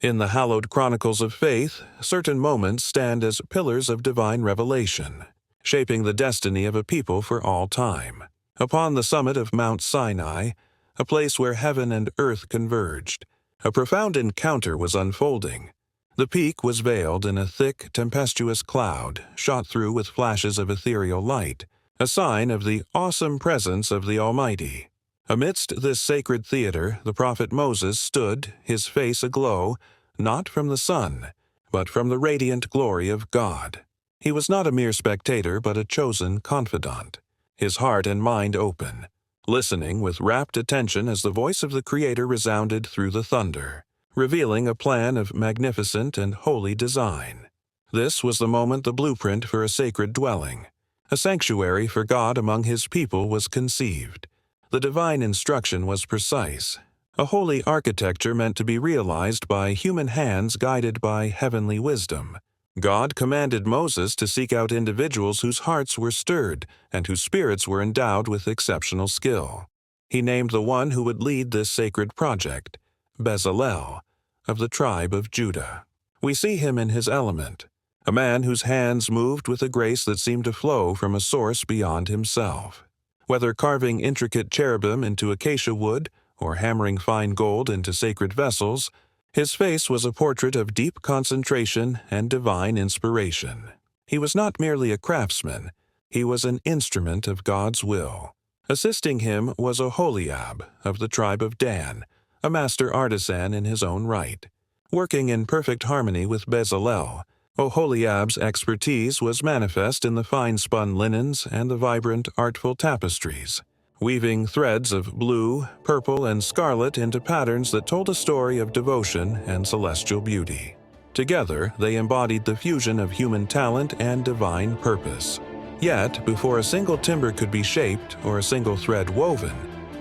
In the hallowed chronicles of faith, certain moments stand as pillars of divine revelation, shaping the destiny of a people for all time. Upon the summit of Mount Sinai, a place where heaven and earth converged, a profound encounter was unfolding. The peak was veiled in a thick, tempestuous cloud, shot through with flashes of ethereal light, a sign of the awesome presence of the Almighty. Amidst this sacred theater, the prophet Moses stood, his face aglow, not from the sun, but from the radiant glory of God. He was not a mere spectator, but a chosen confidant, his heart and mind open, listening with rapt attention as the voice of the Creator resounded through the thunder, revealing a plan of magnificent and holy design. This was the moment the blueprint for a sacred dwelling, a sanctuary for God among His people, was conceived. The divine instruction was precise, a holy architecture meant to be realized by human hands guided by heavenly wisdom. God commanded Moses to seek out individuals whose hearts were stirred and whose spirits were endowed with exceptional skill. He named the one who would lead this sacred project, Bezalel, of the tribe of Judah. We see him in his element, a man whose hands moved with a grace that seemed to flow from a source beyond himself. Whether carving intricate cherubim into acacia wood or hammering fine gold into sacred vessels, his face was a portrait of deep concentration and divine inspiration. He was not merely a craftsman, he was an instrument of God's will. Assisting him was Oholiab of the tribe of Dan, a master artisan in his own right. Working in perfect harmony with Bezalel, Oholiab's expertise was manifest in the fine-spun linens and the vibrant, artful tapestries, weaving threads of blue, purple, and scarlet into patterns that told a story of devotion and celestial beauty. Together, they embodied the fusion of human talent and divine purpose. Yet, before a single timber could be shaped or a single thread woven,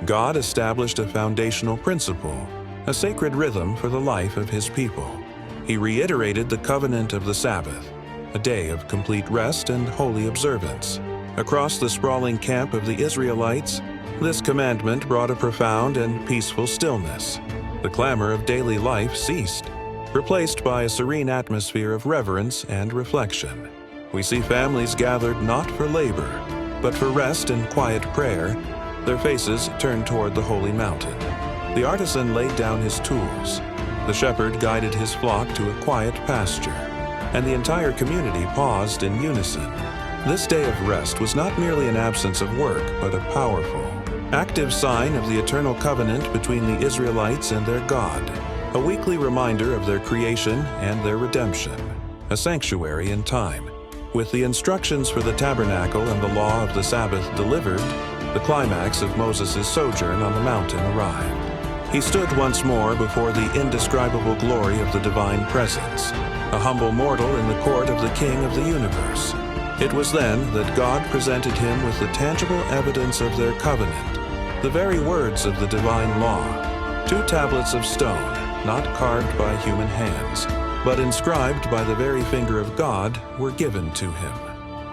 God established a foundational principle, a sacred rhythm for the life of His people. He reiterated the covenant of the Sabbath, a day of complete rest and holy observance. Across the sprawling camp of the Israelites, this commandment brought a profound and peaceful stillness. The clamor of daily life ceased, replaced by a serene atmosphere of reverence and reflection. We see families gathered not for labor, but for rest and quiet prayer, their faces turned toward the holy mountain. The artisan laid down his tools, the shepherd guided his flock to a quiet pasture, and the entire community paused in unison. This day of rest was not merely an absence of work, but a powerful, active sign of the eternal covenant between the Israelites and their God, a weekly reminder of their creation and their redemption, a sanctuary in time. With the instructions for the tabernacle and the law of the Sabbath delivered, the climax of Moses' sojourn on the mountain arrived. He stood once more before the indescribable glory of the divine presence, a humble mortal in the court of the King of the universe. It was then that God presented him with the tangible evidence of their covenant, the very words of the divine law, 2 tablets of stone, not carved by human hands, but inscribed by the very finger of God, were given to him.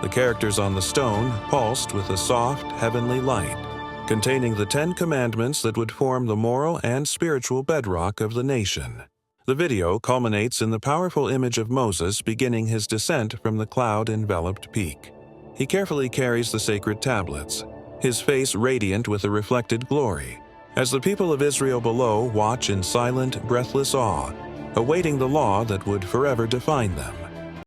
The characters on the stone pulsed with a soft, heavenly light, containing the 10 commandments that would form the moral and spiritual bedrock of the nation. The video culminates in the powerful image of Moses beginning his descent from the cloud-enveloped peak. He carefully carries the sacred tablets, his face radiant with a reflected glory, as the people of Israel below watch in silent, breathless awe, awaiting the law that would forever define them.